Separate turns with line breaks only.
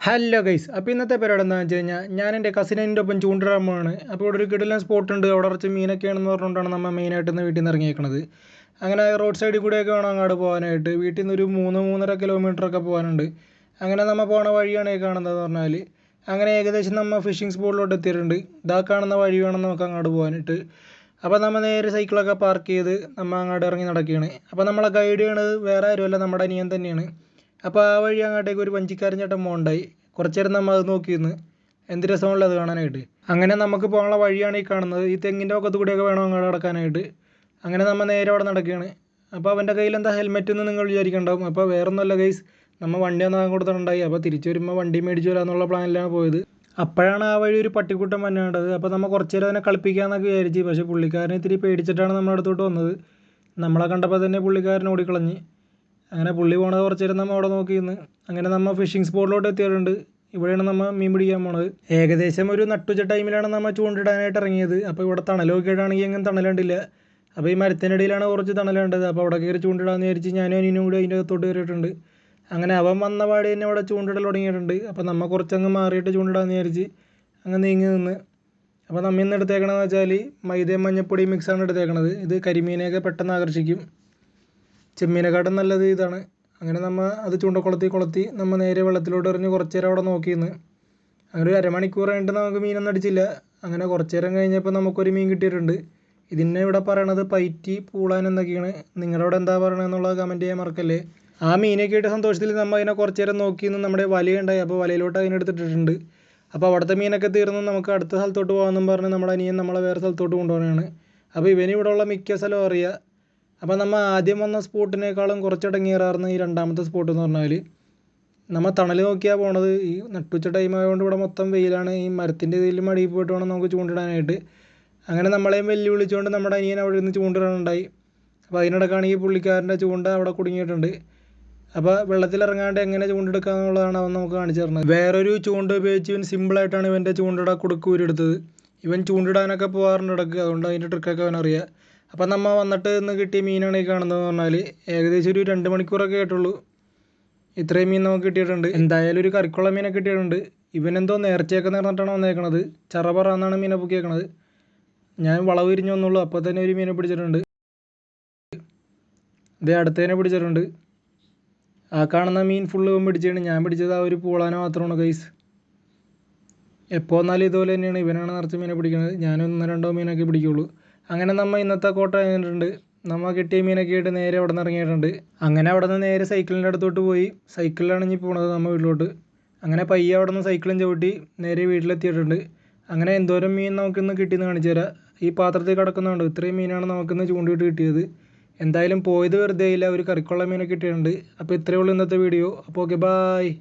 Hello guys, അപ്പോൾ ഇന്നത്തെ പരിപാടി എന്താണെന്ന് വെച്ച് കഴിഞ്ഞാൽ ഞാൻ എൻ്റെ കസിനിൻ്റെ ഒപ്പം ചൂണ്ടിടാൻ പോവാണ്. അപ്പോൾ ഇവിടെ ഒരു കിടിലൻ സ്പോട്ട് ഉണ്ട്, അവിടെ കുറച്ച് മീനൊക്കെയാണെന്ന് പറഞ്ഞുകൊണ്ടാണ് നമ്മൾ മെയിനായിട്ട് ഇന്ന് വീട്ടിൽ നിന്ന് ഇറങ്ങിയേക്കണത്. അങ്ങനെ റോഡ് സൈഡിൽ കൂടെയൊക്കെ വേണം അങ്ങോട്ട് പോകാനായിട്ട്. വീട്ടിൽ നിന്ന് ഒരു 3-3.5 കിലോമീറ്ററൊക്കെ പോകാനുണ്ട്. അങ്ങനെ നമ്മൾ പോണ വഴിയാണ് ഈ കാണുന്നതെന്ന് പറഞ്ഞാൽ. അങ്ങനെ ഏകദേശം നമ്മൾ ഫിഷിംഗ് സ്പോട്ടിലോട്ട് എത്തിയിട്ടുണ്ട്. ഇതാ കാണുന്ന വഴി വേണം നമുക്ക് അങ്ങോട്ട് പോകാനായിട്ട്. അപ്പോൾ നമ്മൾ നേരെ സൈക്കിളൊക്കെ പാർക്ക് ചെയ്ത് നമ്മൾ അങ്ങോട്ട് ഇറങ്ങി നടക്കുകയാണ്. അപ്പോൾ നമ്മളെ ഗൈഡ് ചെയ്യണത് വേറെ ആരുമല്ല, നമ്മുടെ അനിയൻ തന്നെയാണ്. അപ്പോൾ ആ വഴി അങ്ങോട്ടേക്ക് ഒരു വഞ്ചിക്കാരൻ ചേട്ടൻ പോകണ്ടായി. കുറച്ച് നേരം നമ്മൾ അത് നോക്കിയിരുന്നു. എന്ത് രസമുള്ള അത് കാണാനായിട്ട്. അങ്ങനെ നമുക്ക് പോകാനുള്ള വഴിയാണ് ഈ കാണുന്നത്. ഈ തെങ്ങിൻ്റെ ഒക്കത്ത് കൂടിയൊക്കെ വേണം അങ്ങോട്ട് നടക്കാനായിട്ട്. അങ്ങനെ നമ്മൾ നേരെ അവിടെ നടക്കുകയാണ്. അപ്പോൾ അവൻ്റെ കയ്യിൽ എന്താ ഹെൽമെറ്റ് എന്ന് നിങ്ങൾ വിചാരിക്കുന്നുണ്ടാവും. അപ്പോൾ വേറൊന്നുമല്ല ഗൈസ്, നമ്മൾ വണ്ടി ഒന്ന് കൊടുത്തിട്ടുണ്ടായി. അപ്പോൾ തിരിച്ചു വരുമ്പോൾ വണ്ടി മേടിച്ചു വരാമെന്നുള്ള പ്ലാനിലാണ് പോയത്. അപ്പോഴാണ് ആ വഴി ഒരു പട്ടിക്കൂട്ടം വന്നേണ്ടത്. അപ്പോൾ നമ്മൾ കുറച്ച് നേരം അതിനെ കളിപ്പിക്കാമെന്നൊക്കെ വിചാരിച്ചു. പക്ഷേ പുള്ളിക്കാരനെ ഇത്തിരി പേടിച്ചിട്ടാണ് നമ്മുടെ അടുത്തോട്ട് വന്നത്. നമ്മളെ കണ്ടപ്പോൾ തന്നെ പുള്ളിക്കാരൻ ഓടിക്കളഞ്ഞ്. അങ്ങനെ പുള്ളി പോണത് കുറച്ച് നേരം നമ്മൾ അവിടെ നോക്കിയിരുന്നു. അങ്ങനെ നമ്മൾ ഫിഷിംഗ് സ്പോട്ടിലോട്ട് എത്തിയിട്ടുണ്ട്. ഇവിടെയാണ് നമ്മൾ മീൻ പിടിക്കാൻ പോണത്. ഏകദേശം ഒരു നട്ടുച്ച ടൈമിലാണ് നമ്മൾ ചൂണ്ടിടാനായിട്ട് ഇറങ്ങിയത്. അപ്പോൾ ഇവിടെ തണലൊക്കെ ഇടാണെങ്കിൽ എങ്ങനെ തണലുണ്ടില്ല. അപ്പോൾ ഈ മരത്തിനിടയിലാണ് കുറച്ച് തണലുണ്ടത്. അപ്പോൾ അവിടെ കയറി ചൂണ്ടിടാമെന്ന് വിചാരിച്ച് ഞാനും അനിയനും കൂടി അതിൻ്റെ അകത്തോട്ട് കയറിയിട്ടുണ്ട്. അങ്ങനെ അവൻ വന്ന പാടി തന്നെ അവിടെ ചൂണ്ടിടൽ തുടങ്ങിയിട്ടുണ്ട്. അപ്പോൾ നമ്മൾ കുറച്ചങ്ങ് മാറിയിട്ട് ചൂണ്ടിടാമെന്ന് വിചാരിച്ച് അങ്ങ് നീങ്ങി നിന്ന്. അപ്പോൾ നമ്മൾ ഇന്ന് എടുത്തേക്കണമെന്ന് വെച്ചാൽ മൈദയും മഞ്ഞപ്പൊടിയും മിക്സാണ് എടുത്തേക്കണത്. ഇത് കരിമീനെയൊക്കെ പെട്ടെന്ന് ആകർഷിക്കും. ചെമ്മീനെക്കാട്ടും നല്ലത് ഇതാണ്. അങ്ങനെ നമ്മൾ അത് കൊളുത്തി നമ്മൾ നേരെ വെള്ളത്തിലോട്ട് എറിഞ്ഞ് കുറച്ച് നേരം അവിടെ നോക്കിയിരുന്നു. അങ്ങനെ ഒരു അരമണിക്കൂർ കഴിഞ്ഞിട്ട് നമുക്ക് മീനൊന്നും അടിച്ചില്ല. അങ്ങനെ കുറച്ച് നേരം കഴിഞ്ഞപ്പോൾ നമുക്കൊരു മീൻ കിട്ടിയിട്ടുണ്ട്. ഇതിനെ ഇവിടെ പറയണത് പൈറ്റി പൂളാൻ എന്നൊക്കെയാണ്. നിങ്ങളുടെ അവിടെ എന്താ പറയണതെന്നുള്ളത് കമൻറ്റ് ചെയ്യാൻ മറക്കല്ലേ. ആ മീനൊക്കെ ആയിട്ട് സന്തോഷത്തിൽ നമ്മൾ അതിനെ കുറച്ച് നേരം നോക്കിയിരുന്നു. നമ്മുടെ വലയുണ്ടായി, അപ്പോൾ വലയിലോട്ട് അതിനെടുത്തിട്ടിട്ടുണ്ട്. അപ്പോൾ അവിടുത്തെ മീനൊക്കെ തീർന്ന് നമുക്ക് അടുത്ത സ്ഥലത്തോട്ട് പോകാമെന്നും പറഞ്ഞ് നമ്മുടെ അനിയൻ നമ്മളെ വേറെ സ്ഥലത്തോട്ട് കൊണ്ടുപോകണതാണ്. അപ്പോൾ ഇവന് ഇവിടെ ഉള്ള മിക്ക സ്ഥലവും അറിയാം. അപ്പോൾ നമ്മൾ ആദ്യം വന്ന സ്പോട്ടിനേക്കാളും കുറച്ചിടങ്ങേറായിരുന്നു ഈ രണ്ടാമത്തെ സ്പോട്ട് എന്ന് പറഞ്ഞാൽ. നമ്മൾ തണൽ നോക്കിയാണ് പോണത്. ഈ നട്ടുച്ച ടൈം ആയതുകൊണ്ട് ഇവിടെ മൊത്തം വെയിലാണ്. ഈ മരത്തിൻ്റെ ഇതിൽ മടിയിൽ പോയിട്ട് വേണം നമുക്ക് ചൂണ്ടിടാനായിട്ട്. അങ്ങനെ നമ്മളെയും വെല്ലുവിളിച്ചുകൊണ്ട് നമ്മുടെ അനിയൻ അവിടെ നിന്ന് ചൂണ്ടിടാനുണ്ടായി. അപ്പോൾ അതിനിടക്കാണ് ഈ പുള്ളിക്കാരൻ്റെ ചൂണ്ട അവിടെ കുടുങ്ങിയിട്ടുണ്ട്. അപ്പോൾ വെള്ളത്തിലിറങ്ങാണ്ട് എങ്ങനെ ചൂണ്ടെടുക്കുക എന്നുള്ളതാണ് അവൻ നമുക്ക് കാണിച്ചു തരുന്നത്. വേറൊരു ചൂണ്ട ഉപയോഗിച്ച് ഇവൻ സിമ്പിളായിട്ടാണ് ഇവൻ്റെ ചൂണ്ടയുടെ കുടുക്ക് ഊരെടുത്തത്. ഇവൻ ചൂണ്ടിടാനൊക്കെ പോകാറുണ്ട് ഇടയ്ക്ക്, അതുകൊണ്ട് അതിൻ്റെ ട്രിക്കൊക്കെ അവനറിയാം. അപ്പം നമ്മൾ വന്നിട്ട് ഇന്ന് കിട്ടിയ മീനാണ് ഈ കാണുന്നതെന്ന് പറഞ്ഞാൽ ഏകദേശം ഒരു 2 മണിക്കൂറൊക്കെ ആയിട്ടുള്ളൂ. ഇത്രയും മീൻ നമുക്ക് കിട്ടിയിട്ടുണ്ട്. എന്തായാലും ഒരു കറിക്കുള്ള മീനൊക്കെ കിട്ടിയിട്ടുണ്ട്. ഇവനെന്തോ നേർച്ചയൊക്കെ നേർന്നിട്ടാണ് വന്നേക്കണത്. ചറപറ എന്നാണ് മീനെ പൊക്കിയേക്കണത്. ഞാൻ വളവ് വിരിഞ്ഞ് വന്നുള്ളൂ, അപ്പോൾ തന്നെ ഒരു മീനെ പിടിച്ചിട്ടുണ്ട്. ഇതേ അടുത്തതിനെ പിടിച്ചിട്ടുണ്ട്. ആ കാണുന്ന മീൻ ഫുള്ള് ഇവൻ പിടിച്ചാണ്. ഞാൻ പിടിച്ചത് ആ ഒരു പൂളാനെ മാത്രമാണ് ഗൈസ്. എപ്പോൾ വന്നാലും ഇതുപോലെ തന്നെയാണ്. ഇവനാണ് നിറച്ച് മീനെ പിടിക്കുന്നത്. ഞാൻ 1-2 മീനൊക്കെ പിടിക്കുള്ളൂ. അങ്ങനെ നമ്മൾ ഇന്നത്തെ കോട്ട കഴിഞ്ഞിട്ടുണ്ട്. നമ്മൾ കിട്ടിയ മീനൊക്കെ ആയിട്ട് നേരെ അവിടെ നിന്ന് ഇറങ്ങിയിട്ടുണ്ട്. അങ്ങനെ അവിടെ നിന്ന് നേരെ സൈക്കിളിൻ്റെ അടുത്തോട്ട് പോയി. സൈക്കിളിലാണ് ഇനി പോണത് നമ്മൾ വീട്ടിലോട്ട്. അങ്ങനെ പയ്യെ അവിടെ നിന്ന് സൈക്കിളും ചവിട്ടി നേരെ വീട്ടിലെത്തിയിട്ടുണ്ട്. അങ്ങനെ എന്തോരം മീൻ നമുക്കിന്ന് കിട്ടിയെന്ന് കാണിച്ചു തരാം. ഈ പാത്രത്തിൽ കിടക്കുന്നുണ്ട്. ഇത്രയും മീനാണ് നമുക്കിന്ന് ചൂണ്ടിയിട്ട് കിട്ടിയത്. എന്തായാലും പോയത് വെറുതെ ഇല്ല, ഒരു കറിക്കുള്ള മീനൊക്കെ കിട്ടിയിട്ടുണ്ട്. അപ്പോൾ ഇത്രയേ ഉള്ളൂ ഇന്നത്തെ വീഡിയോ. അപ്പോൾ ഓക്കെ, ബായ്.